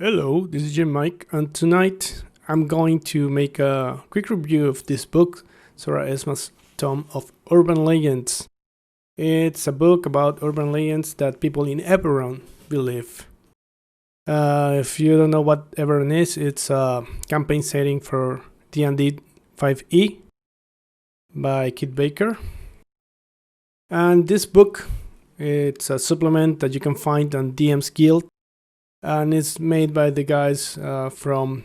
Hello, this is Jim Mike, and tonight I'm going to make a quick review of this book, Sora Esma's Tome of Urban Legends. It's a book about urban legends that people in Eberron believe. If you don't know what Eberron is, it's a campaign setting for D&D 5e by Kit Baker. And this book, it's a supplement that you can find on DM's Guild, and it's made by the guys from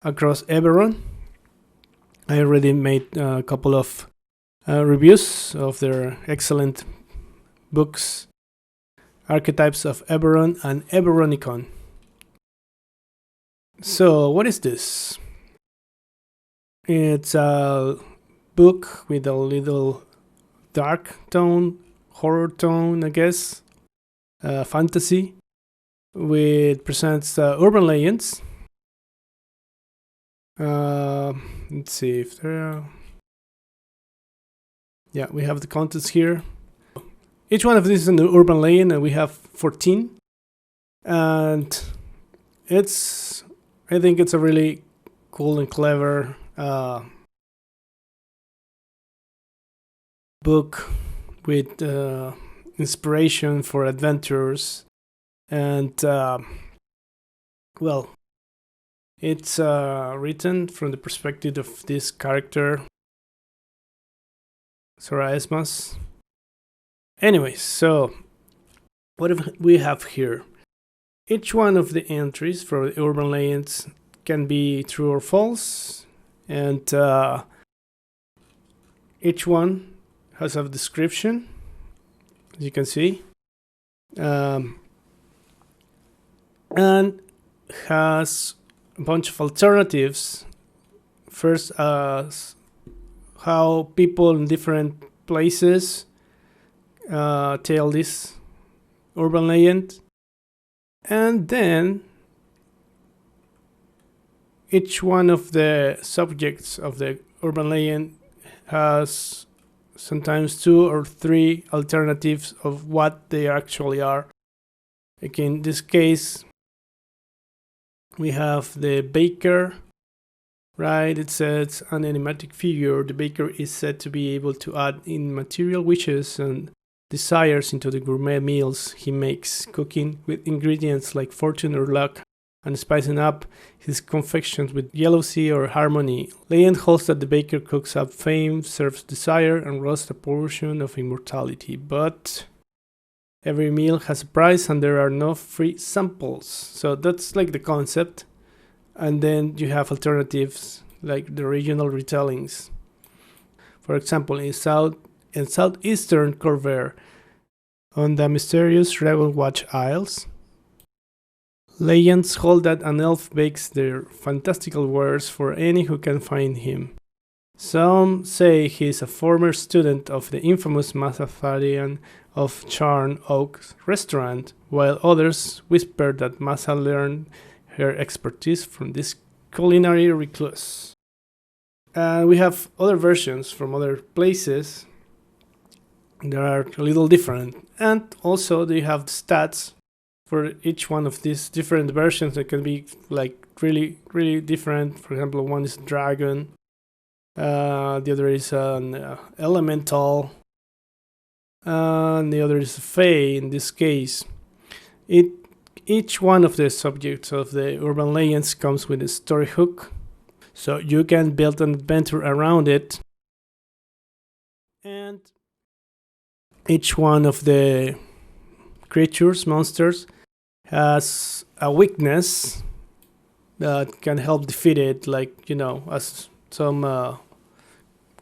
across Eberron. I already made a couple of reviews of their excellent books, Archetypes of Eberron and Eberronicon. So, what is this? It's a book with a little dark tone, horror tone, I guess, fantasy, which presents urban legends. Let's see if there are... Yeah, we have the contents here. Each one of these is an urban legend, and we have 14. And I think it's a really cool and clever book with inspiration for adventures. And, well, it's written from the perspective of this character, Sora Esma. Anyways, so what we have here? Each one of the entries for the urban legends can be true or false, and each one has a description, as you can see, and has a bunch of alternatives. First, how people in different places tell this urban legend, and then each one of the subjects of the urban legend has sometimes 2 or 3 alternatives of what they actually are. Like in this case, we have the baker, right? It says an enigmatic figure. The baker is said to be able to add in material wishes and desires into the gourmet meals he makes, cooking with ingredients like fortune or luck, and spicing up his confections with jealousy or harmony. Legend holds that the baker cooks up fame, serves desire, and roasts a portion of immortality. But every meal has a price, and there are no free samples. So that's like the concept. And then you have alternatives like the regional retellings. For example, in southeastern Corvair, on the mysterious Dragon Watch Isles, legends hold that an elf bakes their fantastical wares for any who can find him. Some say he is a former student of the infamous Mathafarian of Charn Oak's restaurant, while others whisper that Masa learned her expertise from this culinary recluse. We have other versions from other places that are a little different, and also they have the stats for each one of these different versions that can be like really, really different. For example, one is a dragon, the other is an elemental, and the other is a fae in this case. Each one of the subjects of the urban legends comes with a story hook, so you can build an adventure around it. And each one of the creatures, monsters, has a weakness that can help defeat it. Like, as some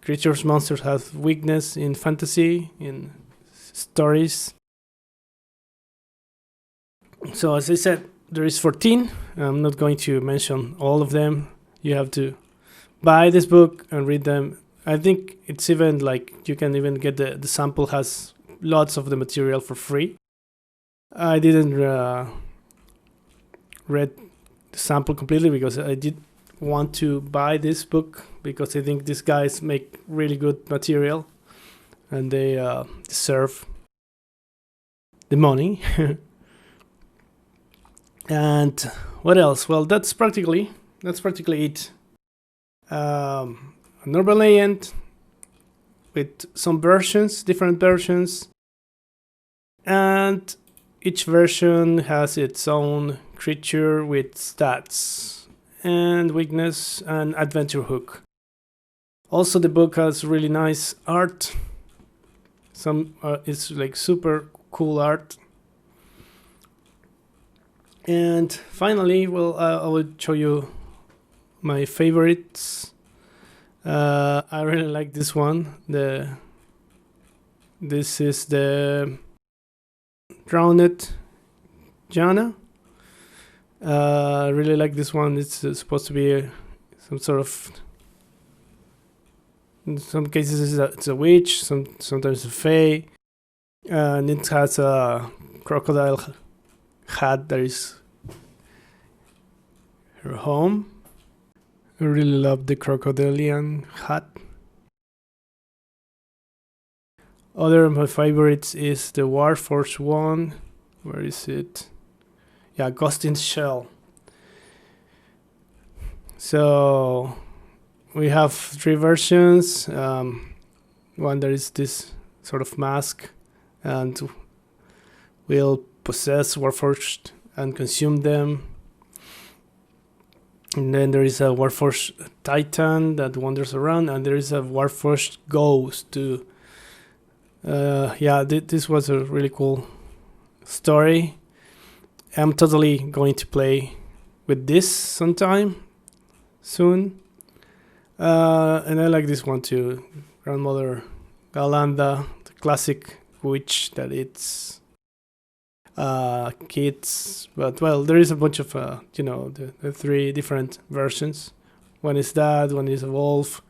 creatures, monsters have weakness in fantasy, in stories. So as I said, there is 14. I'm not going to mention all of them. You have to buy this book and read them. I think it's even like you can even get the sample has lots of the material for free. I didn't read the sample completely because I did want to buy this book because I think these guys make really good material and they deserve the money. And what else? Well, that's practically it. An urban legend with some versions, different versions, and each version has its own creature with stats and weakness and adventure hook. Also, the book has really nice art. It's like super cool art. And finally, well, I will show you my favorites. I really like this one. This is the Drowned Jana. I really like this one. It's supposed to be some sort of. In some cases, it's a witch. Sometimes a fae, and it has a crocodile hat that is her home. I really love the crocodilian hat. Other of my favorites is the Warforged one. Where is it? Yeah, Ghost in Shell. So we have 3 versions. One that is this sort of mask and will possess Warforged and consume them. And then there is a Warforged Titan that wanders around, and there is a Warforged Ghost too. This was a really cool story. I'm totally going to play with this sometime soon. And I like this one too. Grandmother Galanda, the classic witch that it's kids. But well, there is a bunch of, the 3 different versions. One is that, one is a wolf.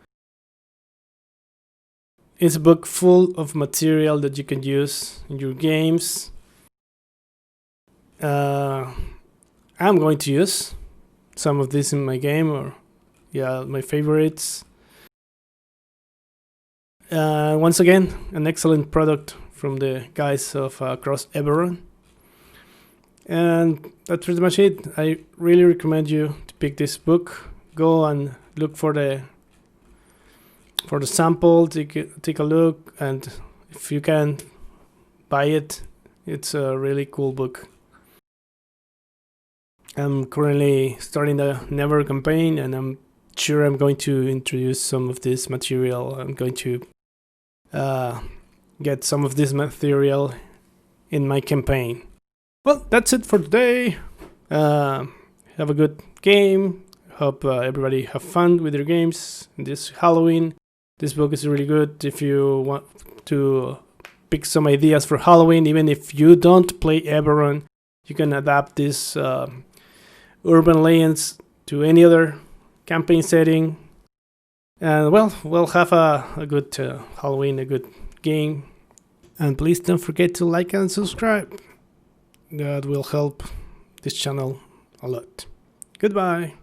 It's a book full of material that you can use in your games. I'm going to use some of this in my game, my favorites. Once again, an excellent product from the guys of across Eberron. And that's pretty much it. I really recommend you to pick this book. Go and look for the sample, take a look, and if you can, buy it. It's a really cool book. I'm currently starting the Never campaign, and I'm sure I'm going to introduce some of this material. I'm going to get some of this material in my campaign. Well, that's it for today. Have a good game. Hope everybody have fun with their games this Halloween. This book is really good if you want to pick some ideas for Halloween. Even if you don't play Eberron, you can adapt this urban legends to any other campaign setting. And well, we'll have a good Halloween, a good game. And please don't forget to like and subscribe. That will help this channel a lot. Goodbye.